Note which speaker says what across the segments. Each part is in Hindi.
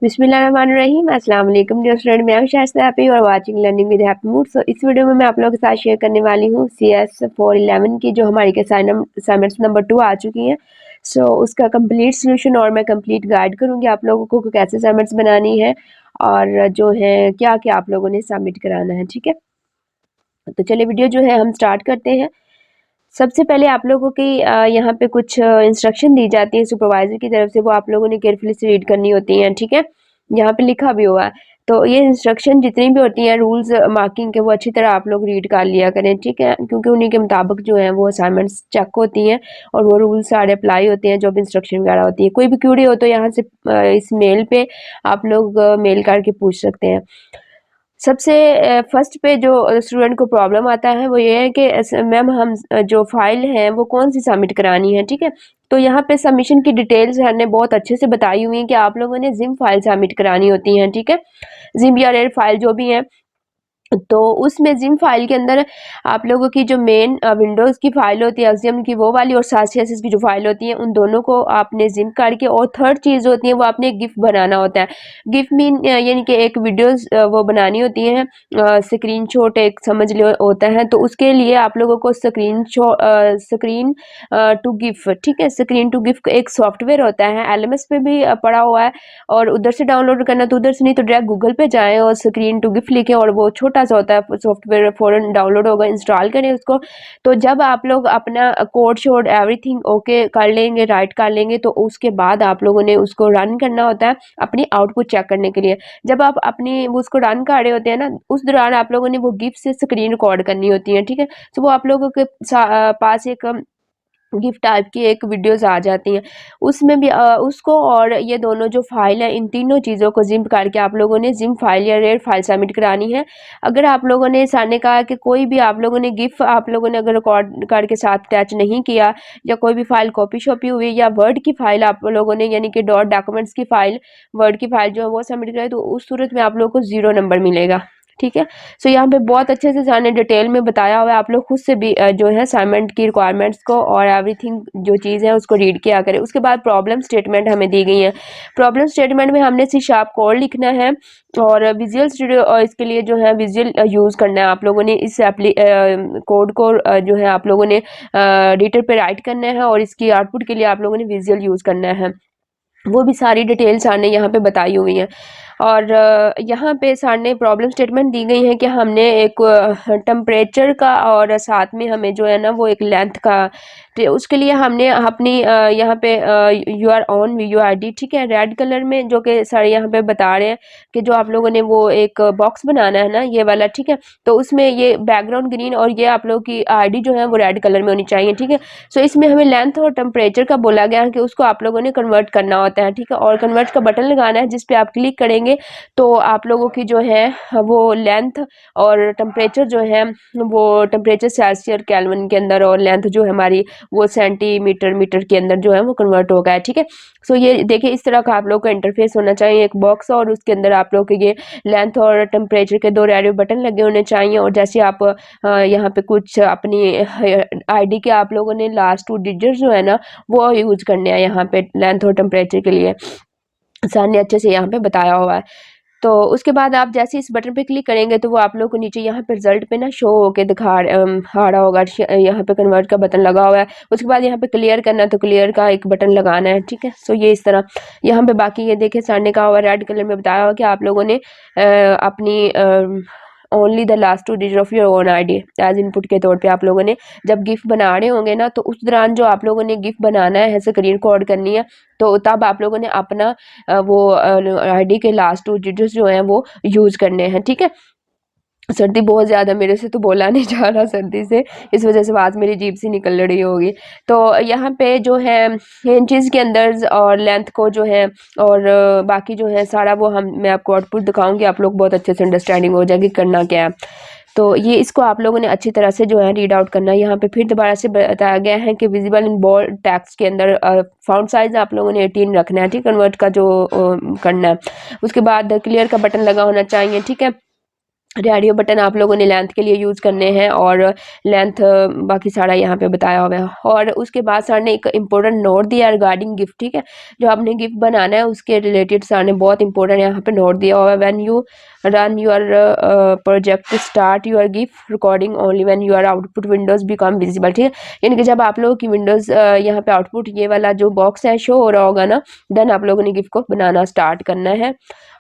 Speaker 1: बिस्मिल्लाहिर्रहमानिर्रहीम अस्सलाम वालेकुम डियर स्टूडेंट, मैं हूं शाइस्ता हैप्पी और watching learning with happy mood. So इस वीडियो में मैं आप लोगों के साथ शेयर करने वाली हूं CS फॉर 11 की जो हमारी के असाइनमेंट्स नंबर 2 आ चुकी हैं। सो उसका कंप्लीट सोल्यूशन और मैं कंप्लीट गाइड करूंगी आप लोगों को कि कैसे असाइनमेंट्स बनानी है और जो है क्या क्या आप लोगों ने सबमिट कराना है। ठीक है, तो चलिए वीडियो जो है हम स्टार्ट करते हैं। सबसे पहले आप लोगों की यहाँ पे कुछ इंस्ट्रक्शन दी जाती है सुपरवाइजर की तरफ से, वो आप लोगों ने केयरफुली से रीड करनी होती हैं। ठीक है, यहाँ पे लिखा भी हुआ है, तो ये इंस्ट्रक्शन जितनी भी होती हैं रूल्स मार्किंग के, वो अच्छी तरह आप लोग रीड कर लिया करें। ठीक है, क्योंकि उन्हीं के मुताबिक जो है वो असाइनमेंट्स चेक होती हैं और वो रूल्स सारे अप्लाई होते हैं जो भी इंस्ट्रक्शन वगैरह होती है। कोई भी क्यूरी हो तो यहाँ से इस मेल पे आप लोग मेल करके पूछ सकते हैं। सबसे फर्स्ट पे जो स्टूडेंट को प्रॉब्लम आता है वो ये है कि मैम हम जो फाइल है वो कौन सी सबमिट करानी है। ठीक है, तो यहाँ पे सबमिशन की डिटेल्स सर ने बहुत अच्छे से बताई हुई है कि आप लोगों ने जिम फाइल सबमिट करानी होती हैं। ठीक है, जिम या रेड फाइल जो भी है, तो उसमें जिम फाइल के अंदर आप लोगों की जो मेन विंडोज़ की फाइल होती है एक्सएम की वो वाली, और CSS की जो फाइल होती है उन दोनों को आपने जिम करके, और थर्ड चीज़ होती है वो आपने गिफ बनाना होता है। गिफ मीन यानी कि एक वीडियोस वो बनानी होती है, स्क्रीनशॉट एक समझ लो होता है, तो उसके लिए आप लोगों को स्क्रीन टू गिफ, ठीक है, स्क्रीन टू गिफ एक सॉफ्टवेयर होता है, LMS पे भी पड़ा हुआ है, और उधर से डाउनलोड करना तो उधर से नहीं तो डायरेक्ट गूगल पे जाएं और स्क्रीन टू गिफ्ट लिखें, और वो छोटा सा होता है सॉफ्टवेयर, फौरन डाउनलोड होगा, इंस्टॉल करें उसको। तो जब आप लोग अपना कोड शोड एवरीथिंग ओके कर लेंगे, राइट कर लेंगे, तो उसके बाद आप लोगों ने उसको रन करना होता है अपनी आउटपुट चेक करने के लिए। जब आप अपनी उसको रन कर रहे होते हैं ना, उस दौरान आप लोगों ने वो गिफ्ट से स्क्रीन रिकॉर्ड करनी होती है। ठीक है, तो वो आप लोगों के पास एक गिफ्ट टाइप की एक वीडियोस आ जाती हैं, उसमें भी उसको और ये दोनों जो फाइल है इन तीनों चीज़ों को जिम करके आप लोगों ने जिम फाइल या रेड फाइल सबमिट करानी है। अगर आप लोगों ने सर ने कहा कि कोई भी आप लोगों ने गिफ आप लोगों ने अगर रिकॉर्ड करके साथ अटैच नहीं किया, या कोई भी फाइल कॉपी शॉपी हुई, या वर्ड की फाइल आप लोगों ने यानी कि डॉट डॉक्यूमेंट्स की फाइल वर्ड की फाइल जो है वो सबमिट कराई, तो उस सूरत में आप लोगों को 0 नंबर मिलेगा। ठीक है, सो यहाँ पे बहुत अच्छे से सर ने डिटेल में बताया हुआ है, आप लोग खुद से भी जो है असाइनमेंट की रिक्वायरमेंट्स को और एवरीथिंग जो चीज़ है उसको रीड किया करें। उसके बाद प्रॉब्लम स्टेटमेंट हमें दी गई है। प्रॉब्लम स्टेटमेंट में हमने C# कोड लिखना है, और विजुअल स्टूडियो और इसके लिए जो है विजुअल यूज़ करना है। आप लोगों ने इस कोड को जो है आप लोगों ने एडिटर पे राइट करना है, और इसकी आउटपुट के लिए आप लोगों ने विजुअल यूज़ करना है। वो भी सारी डिटेल सर ने यहाँ पे बताई हुई हैं। और यहाँ पे सर ने प्रॉब्लम स्टेटमेंट दी गई है कि हमने एक टेम्परेचर का, और साथ में हमें जो है ना वो एक लेंथ का, तो उसके लिए हमने अपनी यहाँ पे योर ओन VUID, ठीक है, रेड कलर में, जो कि सर यहाँ पे बता रहे हैं कि जो आप लोगों ने वो एक बॉक्स बनाना है ना ये वाला, ठीक है, तो उसमें ये बैकग्राउंड ग्रीन और ये आप लोगों की ID जो है वो रेड कलर में होनी चाहिए। ठीक है, सो इसमें हमें लेंथ और टेम्परेचर का बोला गया है कि उसको आप लोगों ने कन्वर्ट करना होता है। ठीक है, और कन्वर्ट का बटन लगाना है जिस पे आप क्लिक करेंगे तो आप लोगों की जो है वो लेंथ और टेम्परेचर जो है वो टेम्परेचर सेल्सियस केल्विन के अंदर, और लेंथ जो है हमारी वो सेंटीमीटर मीटर के अंदर जो है वो कन्वर्ट हो गया है। ठीक है, सो ये देखिए इस तरह का आप लोग का इंटरफेस होना चाहिए, एक बॉक्स, और उसके अंदर आप लोग के ये लेंथ और टेम्परेचर के 2 रेडियो बटन लगे होने चाहिए। और जैसे आप यहाँ पे कुछ अपनी ID के आप लोगों ने लास्ट 2 डिजिट्स जो है ना वो यूज करने हैं यहाँ पे लेंथ और टेम्परेचर के लिए, सर ने अच्छे से यहाँ पे बताया हुआ है। तो उसके बाद आप जैसे इस बटन पे क्लिक करेंगे तो वो आप लोग को नीचे यहाँ पे रिजल्ट पे ना शो होके आ रहा होगा, यहाँ पे कन्वर्ट का बटन लगा हुआ है। उसके बाद यहाँ पे क्लियर करना है तो क्लियर का एक बटन लगाना है। ठीक है, सो ये इस तरह यहाँ पे बाकी ये देखे सर ने कहा हुआ रेड कलर में बताया हुआ कि आप लोगों ने अपनी only the last 2 digit of your own ID as input के तौर पे आप लोगों ने जब गिफ्ट बना रहे होंगे ना, तो उस दौरान जो आप लोगों ने गिफ्ट बनाना है स्क्रीन रिकॉर्ड करनी है, तो तब आप लोगों ने अपना वो ID के लास्ट 2 डिजिट्स जो हैं वो यूज़ करने हैं। ठीक है, सर्दी बहुत ज़्यादा, मेरे से तो बोला नहीं जा रहा सर्दी से, इस वजह से आवाज़ मेरी अजीब सी निकल रही होगी। तो यहाँ पे जो है इंचेस के अंदर और लेंथ को जो है, और बाकी जो है सारा वो मैं आपको आउटपुट दिखाऊंगी, आप लोग बहुत अच्छे से अंडरस्टैंडिंग हो जाएगी करना क्या है। तो ये इसको आप लोगों ने अच्छी तरह से जो है रीड आउट करना है। यहाँ पे फिर दोबारा से बताया गया है कि विजिबल इन बोल्ड टेक्स्ट के अंदर फॉन्ट साइज आप लोगों ने 18 रखना है। ठीक, कन्वर्ट का जो करना है। उसके बाद क्लियर का बटन लगा होना चाहिए। ठीक है, रेडियो बटन आप लोगों ने लेंथ के लिए यूज़ करने हैं और लेंथ बाकी सारा यहाँ पे बताया हुआ है। और उसके बाद सर ने एक इम्पोर्टेंट नोट दिया है रिगार्डिंग गिफ्ट, ठीक है। जो आपने गिफ्ट बनाना है उसके रिलेटेड सर ने बहुत इंपॉर्टेंट यहाँ पे नोट दिया हुआ है। When you run your project start your gift recording only when your output Windows become visible, ठीक है। यानी कि जब आप लोगों की विंडोज यहाँ पे आउटपुट ये वाला जो बॉक्स है शो हो रहा होगा ना, देन आप लोगों ने गिफ्ट को बनाना स्टार्ट करना है।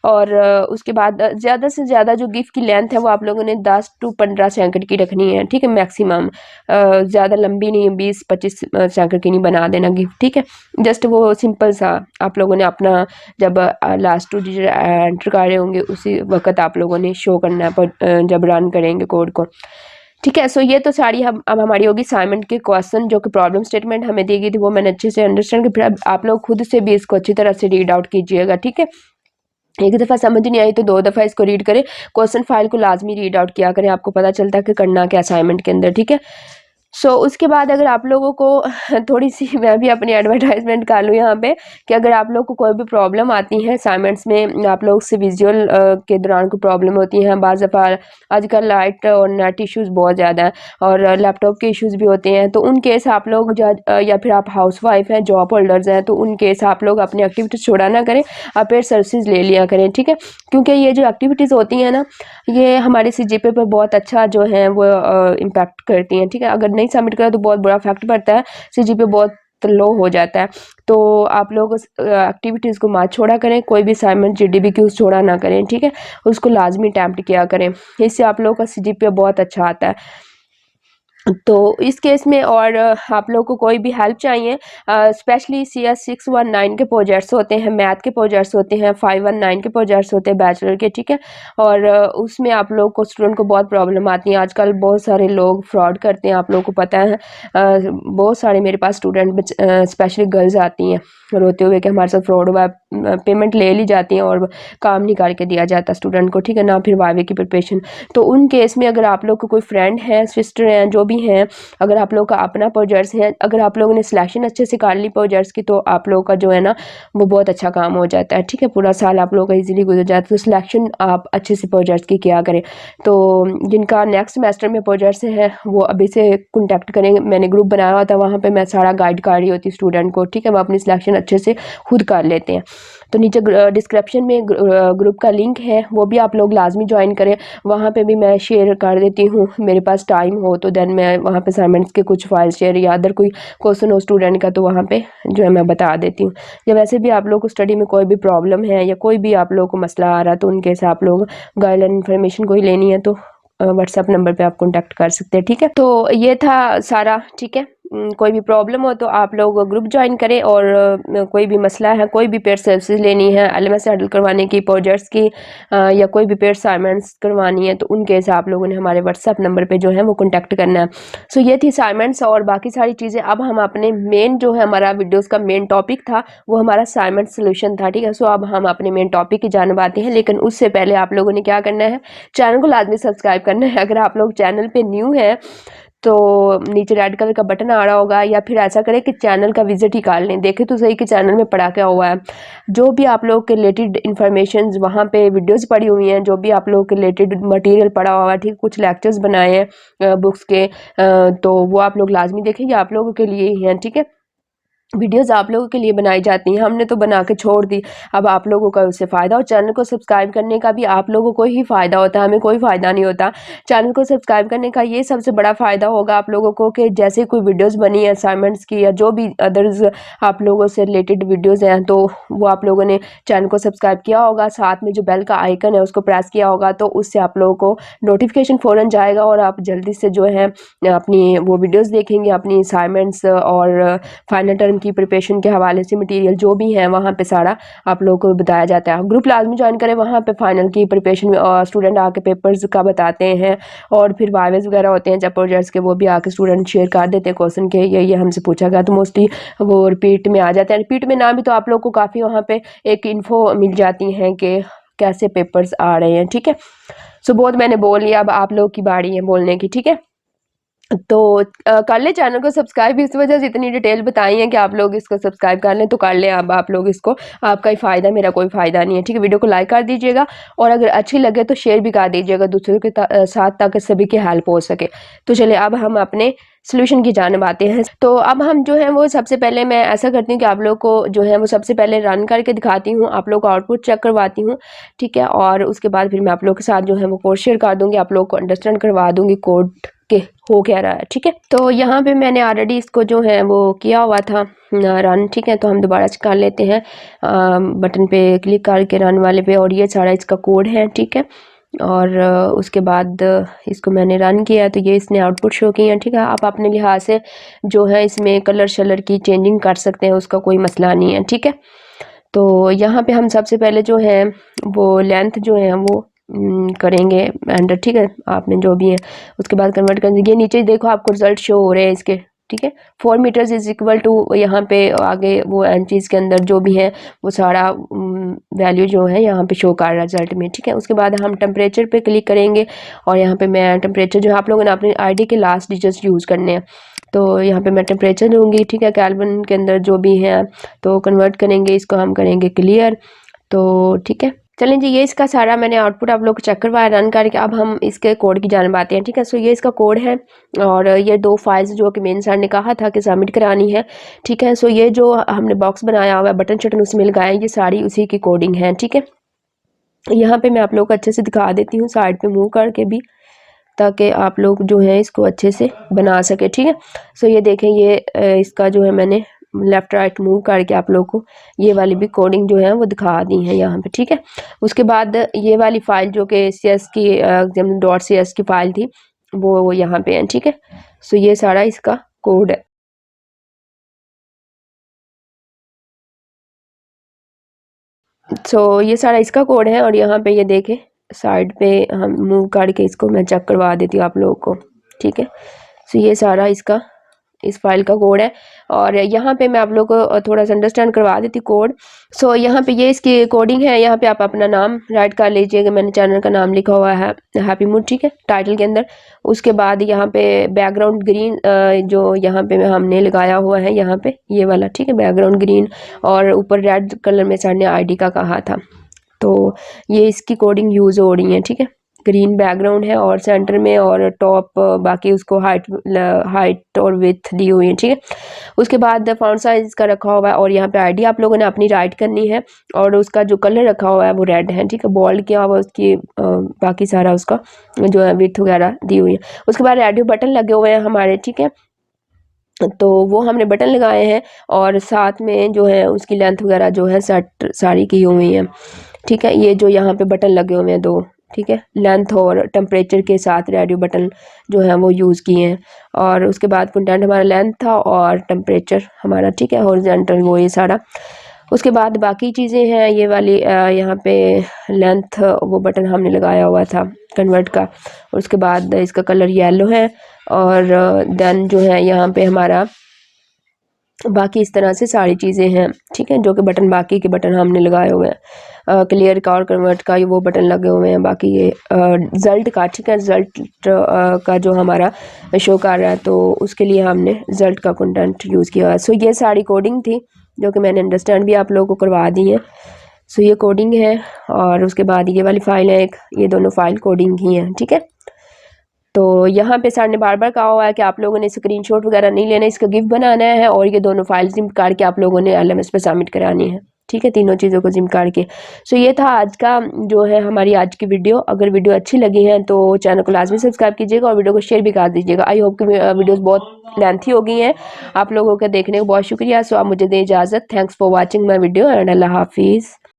Speaker 1: और उसके बाद ज़्यादा से ज़्यादा जो गिफ्ट की लेंथ है वो आप लोगों ने 10 टू 15 सेकंड की रखनी है, ठीक है, मैक्सिमम। ज़्यादा लंबी नहीं, 20-25 सेकंड की नहीं बना देना गिफ्ट, ठीक है। जस्ट वो सिंपल सा आप लोगों ने अपना जब लास्ट 2 डिजिट एंटर कर रहे होंगे उसी वक्त आप लोगों ने शो करना है पर जब रन करेंगे कोड को, ठीक है। सो ये तो सारी हम अब हमारी होगी असाइनमेंट के क्वेश्चन जो कि प्रॉब्लम स्टेटमेंट हमें दी गई थी वो मैंने अच्छे से अंडरस्टैंड किया। फिर अब आप लोग खुद से भी इसको अच्छी तरह से रीड आउट कीजिएगा, ठीक है। एक दफ़ा समझ नहीं आई तो 2 दफ़ा इसको रीड करें। क्वेश्चन फाइल को लाज़मी रीड आउट किया करें, आपको पता चलता है कि करना क्या असाइनमेंट के अंदर, ठीक है। सो उसके बाद अगर आप लोगों को थोड़ी-सी मैं भी अपनी एडवर्टाइज़मेंट कर लूँ यहाँ पे कि अगर आप लोग को कोई भी प्रॉब्लम आती है असाइनमेंट्स में, आप लोग से विज़ुअल के दौरान कोई प्रॉब्लम होती है, बाज़ दफ़ा आजकल लाइट और नेट इश्यूज़ बहुत ज़्यादा हैं और लैपटॉप के इश्यूज़ भी होते हैं। तो उन केस आप लोग या फिर आप हाउसवाइफ़ हैं, जॉब होल्डर्स हैं, तो उन केस आप लोग अपनी एक्टिविटीज़ छोड़ा ना करें, आप पेड सर्विसेज़ ले लिया करें, ठीक है। क्योंकि ये जो एक्टिविटीज़ होती हैं ना, ये हमारे सीजीपीए पे बहुत अच्छा जो है वो इम्पैक्ट करती हैं, ठीक है। अगर नहीं सबमिट करा तो बहुत बुरा इफेक्ट पड़ता है, सीजीपीए बहुत लो हो जाता है। तो आप लोग उस एक्टिविटीज़ को मत छोड़ा करें, कोई भी असाइनमेंट जीडीबीक्यूज़ छोड़ा ना करें, ठीक है। उसको लाजमी अटेम्प्ट किया करें, इससे आप लोगों का सीजीपीए बहुत अच्छा आता है। तो इस केस में और आप लोगों को कोई भी हेल्प चाहिए, स्पेशली CS 619 के प्रोजेक्ट्स होते हैं, मैथ के प्रोजेक्ट्स होते हैं, 519 के प्रोजेक्ट्स होते हैं बैचलर के, ठीक है। और उसमें आप लोग को स्टूडेंट को बहुत प्रॉब्लम आती है। आजकल बहुत सारे लोग फ्रॉड करते हैं, आप लोगों को पता है। बहुत सारे मेरे पास स्टूडेंट स्पेशली गर्ल्स आती हैं रोते हुए कि हमारे साथ फ्रॉड हुआ है, पेमेंट ले ली जाती हैं और काम नहीं करके दिया जाता स्टूडेंट को, ठीक है ना, फिर वाइवे की प्रिपरेशन। तो उन केस में अगर आप लोग को कोई फ्रेंड है, सिस्टर हैं, जो भी हैं, अगर आप लोग का अपना प्रोजेक्ट्स है, अगर आप लोगों ने सिलेक्शन अच्छे से कर ली प्रोजेक्ट्स की, तो आप लोगों का जो है ना वो बहुत अच्छा काम हो जाता है, ठीक है। पूरा साल आप लोगों का इजीली गुजर जाता है। तो सिलेक्शन आप अच्छे से प्रोजेक्ट्स की किया करें। तो जिनका नेक्स्ट सेमेस्टर में प्रोजेक्ट्स हैं वो अभी से कॉन्टैक्ट करें, मैंने ग्रुप बनाया हुआ था, वहाँ पर मैं सारा गाइड कर रही होती स्टूडेंट को, ठीक है। वो अपनी सिलेक्शन अच्छे से खुद कर लेते हैं। तो नीचे डिस्क्रिप्शन में ग्रुप का लिंक है, वो भी आप लोग लाजमी ज्वाइन करें। वहाँ पे भी मैं शेयर कर देती हूँ, मेरे पास टाइम हो तो देन मैं वहाँ पे असाइनमेंट्स के कुछ फाइल शेयर या अदर कोई क्वेश्चन हो स्टूडेंट का तो वहाँ पे जो है मैं बता देती हूँ। या वैसे भी आप लोग को स्टडी में कोई भी प्रॉब्लम है या कोई भी आप लोग को मसला आ रहा है तो उनके से आप लोग गाइडलाइन इन्फॉर्मेशन कोई लेनी है तो व्हाट्सएप नंबर पे आप कॉन्टैक्ट कर सकते हैं, ठीक है। तो ये था सारा, ठीक है। कोई भी प्रॉब्लम हो तो आप लोग ग्रुप ज्वाइन करें और कोई भी मसला है, कोई भी पेड सर्विसेज लेनी है, LMS हैंडल करवाने की, प्रोजेक्ट्स की या कोई भी पेड असाइनमेंट्स करवानी है तो उनके हिसाब आप लोगों ने हमारे व्हाट्सएप नंबर पे जो है वो कॉन्टैक्ट करना है। सो ये थी असाइनमेंट्स और बाकी सारी चीज़ें। अब हम अपने मेन जो है हमारा वीडियोज़ का मेन टॉपिक था वो हमारा असाइनमेंट सोल्यूशन था, ठीक है। सो अब हम अपने मेन टॉपिक की जानब आते हैं, लेकिन उससे पहले आप लोगों ने क्या करना है, चैनल को लाजमी सब्सक्राइब करना है। अगर आप लोग चैनल पे न्यू हैं तो नीचे रेड कलर का बटन आ रहा होगा, या फिर ऐसा करें कि चैनल का विजिट ही कर लें, देखें तो सही कि चैनल में पढ़ा क्या हुआ है। जो भी आप लोग के रिलेटेड इन्फॉर्मेशन वहाँ पे वीडियोस पड़ी हुई हैं, जो भी आप लोग के रिलेटेड मटेरियल पड़ा हुआ है, ठीक, कुछ लेक्चर्स बनाए हैं बुक्स के, तो वो आप लोग लाजमी देखें, ये आप लोगों के लिए ही हैं, ठीक है। वीडियोस आप लोगों के लिए बनाई जाती हैं, हमने तो बना के छोड़ दी, अब आप लोगों का उससे फ़ायदा। और चैनल को सब्सक्राइब करने का भी आप लोगों को ही फ़ायदा होता है, हमें कोई फ़ायदा नहीं होता। चैनल को सब्सक्राइब करने का ये सबसे बड़ा फ़ायदा होगा आप लोगों को कि जैसे कोई वीडियोस बनी है असाइनमेंट्स की या जो भी अदर्स आप लोगों से रिलेटेड वीडियोस हैं, तो वो आप लोगों ने चैनल को सब्सक्राइब किया होगा, साथ में जो बेल का आइकन है उसको प्रेस किया होगा, तो उससे आप लोगों को नोटिफिकेशन फ़ौरन जाएगा और आप जल्दी से जो है अपनी वो वीडियोज़ देखेंगे, अपनी असाइनमेंट्स और फाइनल टर्म की प्रिपरेशन के हवाले से मटेरियल जो भी है वहाँ पे सारा आप लोगों को बताया जाता है। ग्रुप लाजमी ज्वाइन करें, वहाँ पे फाइनल की प्रिपरेशन में स्टूडेंट आके पेपर्स का बताते हैं और फिर वाइवेज वगैरह होते हैं जब प्रोजेक्ट्स के, वो भी आके स्टूडेंट शेयर कर देते हैं क्वेश्चन के ये हमसे पूछा गया, तो मोस्टली वो रिपीट में आ जाते हैं। रिपीट में ना भी तो आप लोग को काफ़ी वहाँ पे एक इन्फो मिल जाती हैं कि कैसे पेपर्स आ रहे हैं, ठीक है। सो बहुत मैंने बोल लिया, अब आप लोग की बारी है बोलने की, ठीक है। तो कर लें चैनल को सब्सक्राइब, इस वजह से इतनी डिटेल बताई है कि आप लोग इसको सब्सक्राइब कर लें, तो कर लें। अब आप लोग इसको, आपका ही फ़ायदा, मेरा कोई फ़ायदा नहीं है, ठीक है। वीडियो को लाइक कर दीजिएगा और अगर अच्छी लगे तो शेयर भी कर दीजिएगा दूसरों के साथ, ताकि सभी की हेल्प हो सके। तो चलिए अब हम अपने सोल्यूशन की जानिब आते हैं। तो अब हम जो है वो सबसे पहले मैं ऐसा करती हूँ कि आप लोग को जो है वो सबसे पहले रन करके दिखाती हूँ, आप लोग को आउटपुट चेक करवाती हूँ, ठीक है। और उसके बाद फिर मैं आप लोग के साथ जो है वो कोड शेयर कर दूँगी, आप लोग को अंडरस्टैंड करवा दूँगी कोड के हो क्या रहा है, ठीक है। तो यहाँ पे मैंने ऑलरेडी इसको जो है वो किया हुआ था रन, ठीक है। तो हम दोबारा से कर लेते हैं बटन पे क्लिक करके रन वाले पे, और ये सारा इसका कोड है, ठीक है। और उसके बाद इसको मैंने रन किया तो ये इसने आउटपुट शो किया, ठीक है। आप अपने लिहाज से जो है इसमें कलर शलर की चेंजिंग कर सकते हैं, उसका कोई मसला नहीं है, ठीक है। तो यहाँ पे हम सबसे पहले जो है वो लेंथ जो है वो करेंगे एंटर, ठीक है। आपने जो भी है उसके बाद कन्वर्ट कर ये नीचे देखो आपको रिजल्ट शो हो रहे हैं इसके, ठीक है। 4 मीटर्स इज इक्वल टू, यहाँ पे आगे वो इंचीज़ के अंदर जो भी है वो सारा वैल्यू जो है यहाँ पे शो कर रहा है रिजल्ट में, ठीक है। उसके बाद हम टेम्परेचर पे क्लिक करेंगे और यहाँ पे मैं टेम्परेचर जो है आप लोगों ने अपनी आईडी के लास्ट डिजिट्स यूज़ करने हैं, तो यहाँ पे मैं टेम्परेचर दूँगी, ठीक है। केल्विन के अंदर जो भी है तो कन्वर्ट करेंगे, इसको हम करेंगे क्लियर, तो ठीक है। चलें जी, ये इसका सारा मैंने आउटपुट आप लोग को चेक करवाया रन करके। अब हम इसके कोड की जानिब आते हैं, ठीक है। सो ये इसका कोड है और ये 2 फाइल्स जो कि मेन सर ने कहा था कि सबमिट करानी है, ठीक है। सो ये जो हमने बॉक्स बनाया हुआ है, बटन शटन उसमें लगाए, ये सारी उसी की कोडिंग है, ठीक है। यहाँ पे मैं आप लोग को अच्छे से दिखा देती हूँ साइड पे मूव करके भी, ताकि आप लोग जो है इसको अच्छे से बना सके, ठीक है। सो ये देखें, ये इसका जो है मैंने लेफ़्ट राइट मूव करके आप लोग को ये वाली भी कोडिंग जो है वो दिखा दी है यहाँ पे, ठीक है। उसके बाद ये वाली फ़ाइल जो कि CS की .cs की फ़ाइल थी वो यहाँ पे है, ठीक है। सो ये सारा इसका कोड है। सो ये सारा इसका कोड है और यहाँ पे ये देखें साइड पे हम मूव करके इसको मैं चेक करवा देती हूँ आप लोगों को, ठीक है। सो ये सारा इसका इस फाइल का कोड है और यहाँ पे मैं आप लोगों को थोड़ा सा अंडरस्टैंड करवा देती हूँ कोड। सो यहाँ पे ये इसकी कोडिंग है, यहाँ पे आप अपना नाम राइट कर लीजिएगा, मैंने चैनल का नाम लिखा हुआ है हैप्पी मूड, ठीक है, टाइटल के अंदर। उसके बाद यहाँ पे बैकग्राउंड ग्रीन जो यहाँ पे हमने लगाया हुआ है, यहाँ पे ये वाला, ठीक है, बैकग्राउंड ग्रीन, और ऊपर रेड कलर में सर ने ID का कहा था, तो ये इसकी कोडिंग यूज़ हो रही है, ठीक है। ग्रीन बैकग्राउंड है और सेंटर में और टॉप बाकी उसको हाइट और विड्थ दी हुई है, ठीक है। उसके बाद फ़ॉन्ट साइज़ का रखा हुआ है और यहाँ पे ID आप लोगों ने अपनी राइट करनी है और उसका जो कलर रखा हुआ है वो रेड है, ठीक है। बोल्ड किया हुआ उसकी बाकी सारा उसका जो है विड्थ वगैरह दी हुई है। उसके बाद रेडियो बटन लगे हुए हैं हमारे, ठीक है। तो वो हमने बटन लगाए हैं और साथ में जो है उसकी लेंथ वगैरह जो है सेट सारी की हुई है, ठीक है। ये जो यहाँ पे बटन लगे हुए हैं 2, ठीक है, लेंथ और टेम्परेचर के साथ रेडियो बटन जो है वो यूज़ किए हैं। और उसके बाद कंटेंट हमारा लेंथ था और टेम्परेचर हमारा, ठीक है, हॉरिजॉन्टल वो ये सारा। उसके बाद बाकी चीज़ें हैं ये वाली यहाँ पे लेंथ वो बटन हमने लगाया हुआ था कन्वर्ट का। उसके बाद इसका कलर येलो है और देन जो है यहाँ पे हमारा बाकी इस तरह से सारी चीज़ें हैं, ठीक है, जो कि बटन बाकी के बटन हमने लगाए हुए हैं। क्लियर का और कन्वर्ट का ये वो बटन लगे हुए हैं, बाकी ये रिज़ल्ट का, ठीक है, रिज़ल्ट का जो हमारा शो कर रहा है तो उसके लिए हमने रिज़ल्ट का कंटेंट यूज़ किया है। सो ये सारी कोडिंग थी जो कि मैंने अंडरस्टैंड भी आप लोगों को करवा दी है। सो ये कोडिंग है और उसके बाद ये वाली फ़ाइल है एक, ये दोनों फ़ाइल कोडिंग ही हैं, ठीक है। तो यहाँ पे सर ने बार-बार कहा हुआ है कि आप लोगों ने स्क्रीनशॉट वगैरह नहीं लेना, इसका गिफ बनाना है और ये दोनों फाइल ज़िप करके आप लोगों ने LMS पे सबमिट करानी है, ठीक है, तीनों चीज़ों को ज़िप करके। सो ये था आज का जो है हमारी आज की वीडियो। अगर वीडियो अच्छी लगी है तो चैनल को लाजमी सब्सक्राइब कीजिएगा और वीडियो को शेयर भी कर दीजिएगा। आई होप कि वीडियोज़ बहुत लेंथी हो गई हैं, आप लोगों के देखने को बहुत शुक्रिया। सो आप मुझे दें इजाज़त। Thanks for watching my video and अल्लाह हाफिज़।